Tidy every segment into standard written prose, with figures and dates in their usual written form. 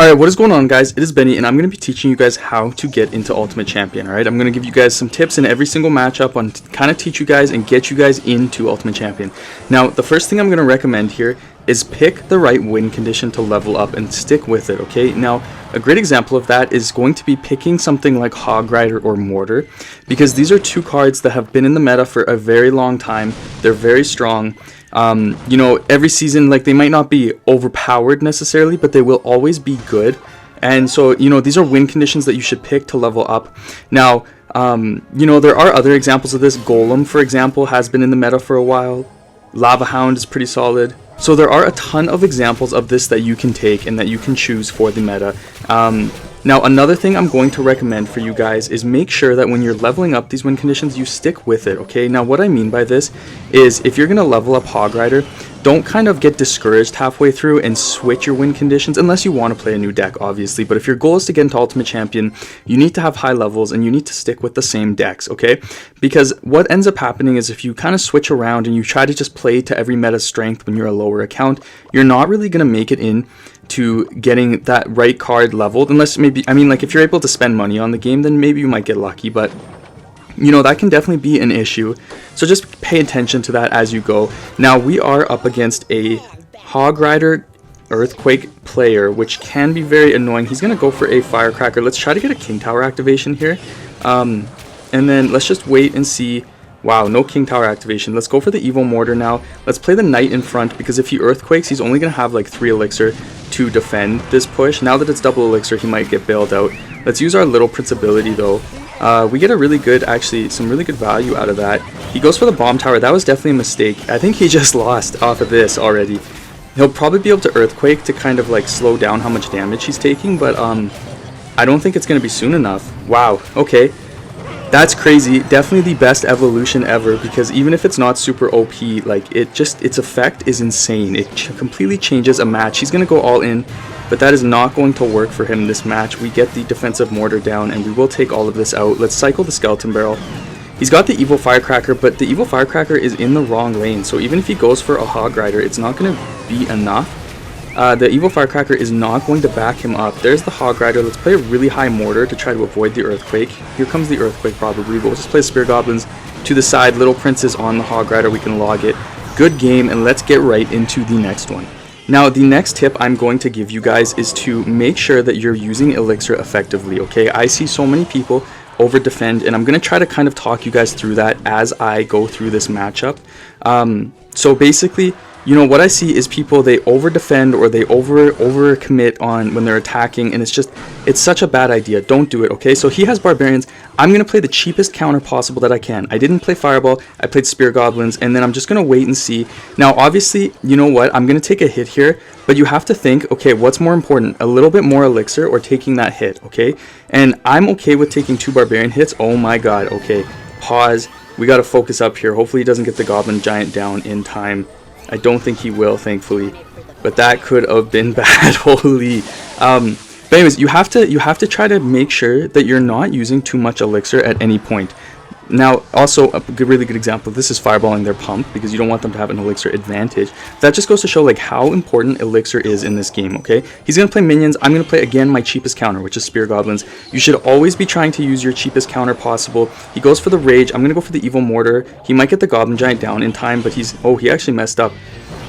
Alright, what is going on, guys? It is Benny, and I'm going to be teaching you guys how to get into Ultimate Champion, alright? I'm going to give you guys some tips in every single matchup on kind of teach you guys and get you guys into Ultimate Champion. Now, the first thing I'm going to recommend here is pick the right win condition to level up and stick with it, okay? Now, a great example of that is going to be picking something like Hog Rider or Mortar, because these are two cards that have been in the meta for a very long time. They're very strong. You know, every season, like, they might not be overpowered necessarily, but they will always be good. And so, you know, these are win conditions that you should pick to level up. Now, you know, there are other examples of this. Golem, for example, has been in the meta for a while. Lava Hound is pretty solid. So there are a ton of examples of this that you can take and that you can choose for the meta. Now, another thing I'm going to recommend for you guys is make sure that when you're leveling up these win conditions, you stick with it, okay? Now, what I mean by this is if you're going to level up Hog Rider, don't kind of get discouraged halfway through and switch your win conditions, unless you want to play a new deck, obviously. But if your goal is to get into Ultimate Champion, you need to have high levels and you need to stick with the same decks, okay? Because what ends up happening is if you kind of switch around and you try to just play to every meta strength when you're a lower account, you're not really going to make it in to getting that right card leveled, unless maybe, I mean, like, if you're able to spend money on the game, then maybe you might get lucky, but you know, that can definitely be an issue. So just pay attention to that as you go. Now, we are up against a Hog Rider Earthquake player, which can be very annoying. He's gonna go for a Firecracker. Let's try to get a King Tower activation here, and then let's just wait and see. Wow, no King Tower activation. Let's go for the EvoMortar now. Let's play the Knight in front, because if he Earthquakes, he's only going to have like 3 Elixir to defend this push. Now that it's double Elixir, he might get bailed out. Let's use our Little Prince ability, though. We get a really good, actually, some really good value out of that. He goes for the Bomb Tower. That was definitely a mistake. I think he just lost off of this already. He'll probably be able to Earthquake to kind of like slow down how much damage he's taking, but I don't think it's going to be soon enough. Wow, okay. That's crazy. Definitely the best evolution ever, because even if it's not super OP, like, its effect is insane. It completely changes a match. He's going to go all in, but that is not going to work for him this match. We get the defensive Mortar down, and we will take all of this out. Let's cycle the Skeleton Barrel. He's got the Evil Firecracker, but the Evil Firecracker is in the wrong lane, so even if he goes for a Hog Rider, it's not going to be enough. The Evil Firecracker is not going to back him up. There's the Hog Rider. Let's play a really high Mortar to try to avoid the Earthquake. Here comes the Earthquake probably, but we'll just play Spear Goblins to the side. Little Prince is on the Hog Rider. We can log it. Good game, and let's get right into the next one. Now, the next tip I'm going to give you guys is to make sure that you're using Elixir effectively, okay? I see so many people over defend, and I'm going to try to kind of talk you guys through that as I go through this matchup. So basically, you know, what I see is people, they over defend or they over commit on when they're attacking, and it's such a bad idea. Don't do it, okay? So he has Barbarians. I'm going to play the cheapest counter possible that I can. I didn't play Fireball. I played Spear Goblins, and then I'm just going to wait and see. Now, obviously, you know what? I'm going to take a hit here, but you have to think, okay, what's more important? A little bit more Elixir or taking that hit, okay? And I'm okay with taking 2 Barbarian hits. Oh my god, okay. Pause. We got to focus up here. Hopefully he doesn't get the Goblin Giant down in time. I don't think he will, thankfully, but that could have been bad. Holy. But anyways, you have to try to make sure that you're not using too much Elixir at any point. Now, also a really good example of this is fireballing their pump, because you don't want them to have an Elixir advantage. That just goes to show like how important Elixir is in this game, okay? He's going to play minions. I'm going to play, again, my cheapest counter, which is Spear Goblins. You should always be trying to use your cheapest counter possible. He goes for the Rage. I'm going to go for the EvoMortar. He might get the Goblin Giant down in time, but he actually messed up.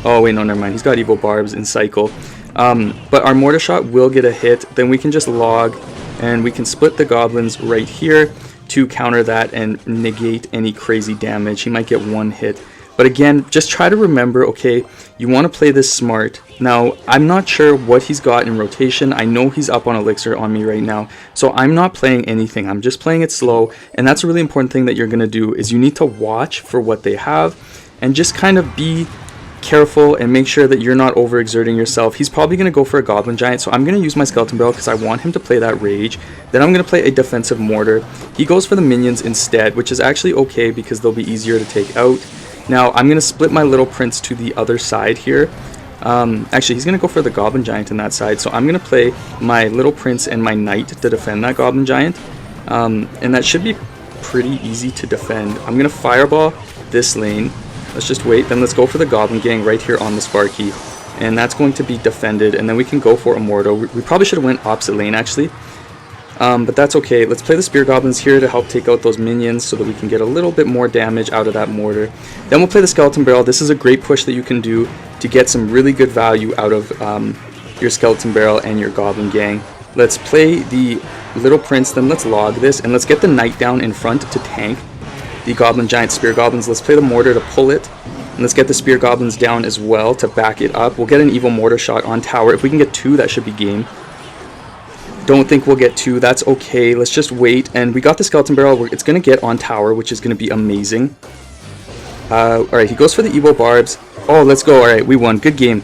Oh, wait, no, never mind. He's got Evo Barbs in Cycle. But our Mortar Shot will get a hit. Then we can just log, and we can split the Goblins right here to counter that and negate any crazy damage. He might get 1 hit. But again, just try to remember, okay, you want to play this smart. Now, I'm not sure what he's got in rotation. I know he's up on Elixir on me right now, so I'm not playing anything. I'm just playing it slow, and that's a really important thing that you're going to do, is you need to watch for what they have and just kind of be careful and make sure that you're not overexerting yourself. He's probably going to go for a Goblin Giant, so I'm going to use my Skeleton Barrel because I want him to play that Rage. Then I'm going to play a defensive Mortar. He goes for the minions instead, which is actually okay because they'll be easier to take out. Now, I'm going to split my Little Prince to the other side here. Actually, he's going to go for the Goblin Giant on that side, so I'm going to play my Little Prince and my Knight to defend that Goblin Giant. And that should be pretty easy to defend. I'm going to Fireball this lane. Let's just wait. Then let's go for the Goblin Gang right here on the Sparky. and that's going to be defended, and then we can go for a Mortar. We probably should have went opposite lane actually, but that's okay. Let's play the Spear Goblins here to help take out those minions so that we can get a little bit more damage out of that Mortar. Then we'll play the Skeleton Barrel. This is a great push that you can do to get some really good value out of your Skeleton Barrel and your Goblin gang. Let's play the Little Prince, then let's log this, and let's get the Knight down in front to tank the Goblin Giant Spear Goblins. Let's play the Mortar to pull it, and let's get the Spear Goblins down as well to back it up. We'll get an EvoMortar shot on tower. If we can get 2, that should be game. Don't think we'll get 2. That's okay. Let's just wait, and we got the Skeleton Barrel. It's going to get on tower, which is going to be amazing. Alright, he goes for the Evo Barbs. Oh, let's go. Alright, we won. Good game.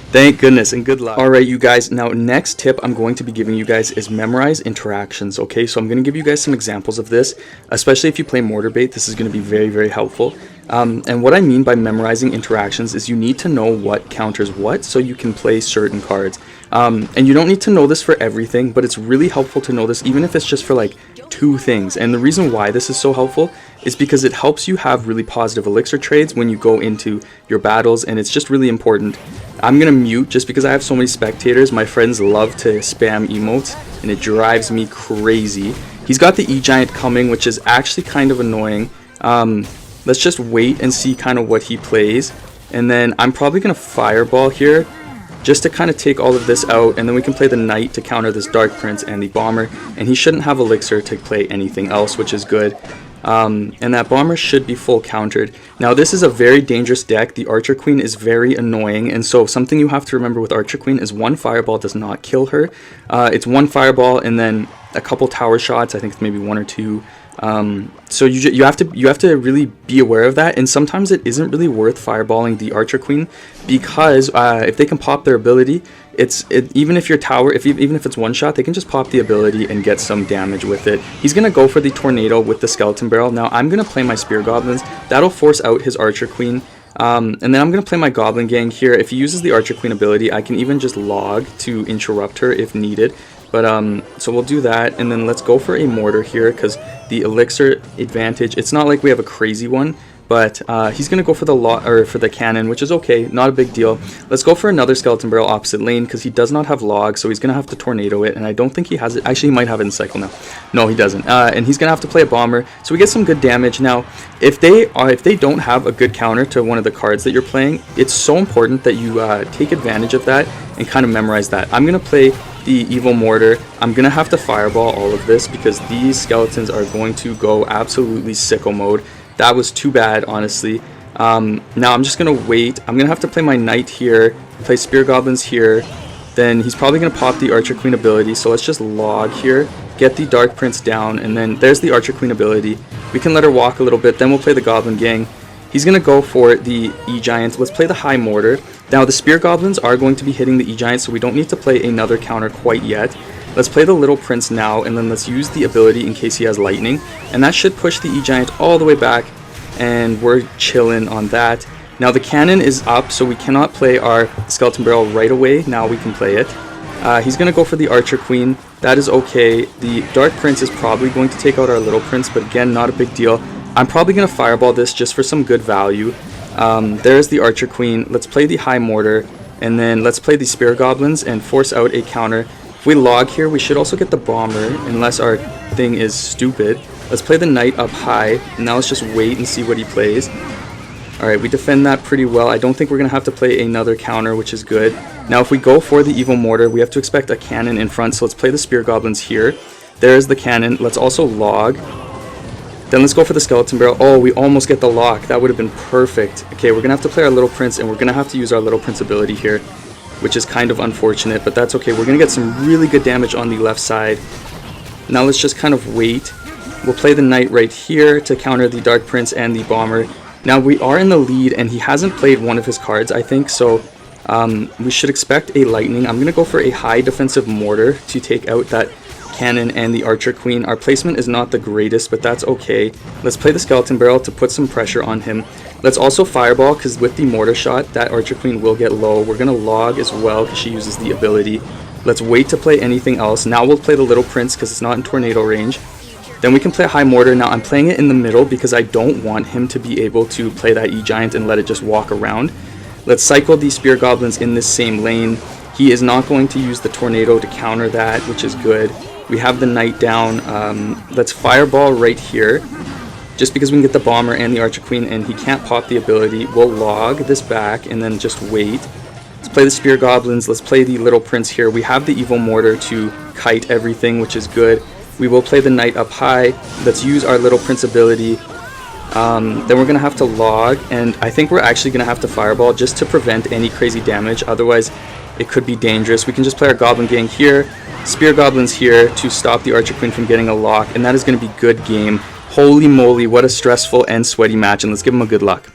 Thank goodness and good luck. Alright, you guys, now next tip I'm going to be giving you guys is memorize interactions, okay? So I'm going to give you guys some examples of this, especially if you play Mortar Bait. This is going to be very, very helpful. And what I mean by memorizing interactions is you need to know what counters what so you can play certain cards. And you don't need to know this for everything, but it's really helpful to know this even if it's just for like 2 things. And the reason why this is so helpful is because it helps you have really positive elixir trades when you go into your battles, and it's just really important. I'm gonna mute just because I have so many spectators. My friends love to spam emotes and it drives me crazy. He's got the E-Giant coming, which is actually kind of annoying. Let's just wait and see kind of what he plays, and then I'm probably gonna Fireball here just to kind of take all of this out, and then we can play the Knight to counter this Dark Prince and the Bomber, and he shouldn't have Elixir to play anything else, which is good. And that Bomber should be full countered. Now this is a very dangerous deck. The Archer Queen is very annoying, and so something you have to remember with Archer Queen is 1 Fireball does not kill her. It's 1 Fireball and then a couple tower shots. I think it's maybe 1 or 2. So you have to really be aware of that, and sometimes it isn't really worth fireballing the Archer Queen because if they can pop their ability, even if your tower, even if it's 1 shot, they can just pop the ability and get some damage with it. He's gonna go for the Tornado with the Skeleton Barrel. Now I'm gonna play my Spear Goblins. That'll force out his Archer Queen. And then I'm gonna play my Goblin gang here. If he uses the Archer Queen ability, I can even just log to interrupt her if needed. But so we'll do that, and then let's go for a Mortar here because the elixir advantage, it's not like we have a crazy one, but he's gonna go for the cannon, which is okay, not a big deal. Let's go for another Skeleton Barrel opposite lane because he does not have log, so he's gonna have to tornado it, and I don't think he has it. Actually, he might have it in cycle now. No, he doesn't. And he's gonna have to play a Bomber, so we get some good damage. Now if they don't have a good counter to one of the cards that you're playing, it's so important that you take advantage of that and kind of memorize that. I'm gonna play the EvoMortar. I'm gonna have to Fireball all of this because these skeletons are going to go absolutely sicko mode. That was too bad, honestly. Now I'm just gonna wait. I'm gonna have to play my Knight here, play Spear Goblins here, then he's probably gonna pop the Archer Queen ability, so let's just log here, get the Dark Prince down, and then there's the Archer Queen ability. We can let her walk a little bit, then we'll play the Goblin gang. He's gonna go for the E-Giant. Let's play the High Mortar. Now the Spear Goblins are going to be hitting the E-Giant, so we don't need to play another counter quite yet. Let's play the Little Prince now, and then let's use the ability in case he has Lightning, and that should push the E-Giant all the way back, and we're chilling on that. Now the cannon is up, so we cannot play our Skeleton Barrel right away. Now we can play it. He's gonna go for the Archer Queen. That is okay. The Dark Prince is probably going to take out our Little Prince, but again, not a big deal. I'm probably gonna Fireball this just for some good value. There's the Archer Queen. Let's play the High Mortar, and then let's play the Spear Goblins and force out a counter. If we log here, we should also get the Bomber, unless our thing is stupid. Let's play the Knight up high, and now let's just wait and see what he plays. Alright, we defend that pretty well. I don't think we're going to have to play another counter, which is good. Now if we go for the EvoMortar, we have to expect a cannon in front, so let's play the Spear Goblins here. There's the cannon. Let's also log. Then let's go for the Skeleton Barrel. Oh, we almost get the lock. That would have been perfect. Okay, we're going to have to play our Little Prince, and we're going to have to use our Little Prince ability here, which is kind of unfortunate, but that's okay. We're going to get some really good damage on the left side. Now let's just kind of wait. We'll play the Knight right here to counter the Dark Prince and the Bomber. Now we are in the lead, and he hasn't played one of his cards, I think, so we should expect a Lightning. I'm going to go for a high defensive Mortar to take out that cannon and the Archer Queen. Our placement is not the greatest, but that's okay. Let's play the Skeleton Barrel to put some pressure on him. Let's also Fireball, because with the Mortar shot, that Archer Queen will get low. We're going to log as well, because she uses the ability. Let's wait to play anything else. Now we'll play the Little Prince, because it's not in tornado range. Then we can play a High Mortar. Now I'm playing it in the middle because I don't want him to be able to play that E-Giant and let it just walk around. Let's cycle these Spear Goblins in this same lane. He is not going to use the Tornado to counter that, which is good. We have the Knight down. Let's Fireball right here, just because we can get the Bomber and the Archer Queen, and he can't pop the ability. We'll log this back and then just wait. Let's play the Spear Goblins. Let's play the Little Prince here. We have the EvoMortar to kite everything, which is good. We will play the Knight up high. Let's use our Little Prince ability. Then we're going to have to log, and I think we're actually going to have to Fireball just to prevent any crazy damage. Otherwise, it could be dangerous. We can just play our Goblin Gang here, Spear Goblins here to stop the Archer Queen from getting a lock, and that is going to be good game. Holy moly, what a stressful and sweaty match, and let's give him a good luck.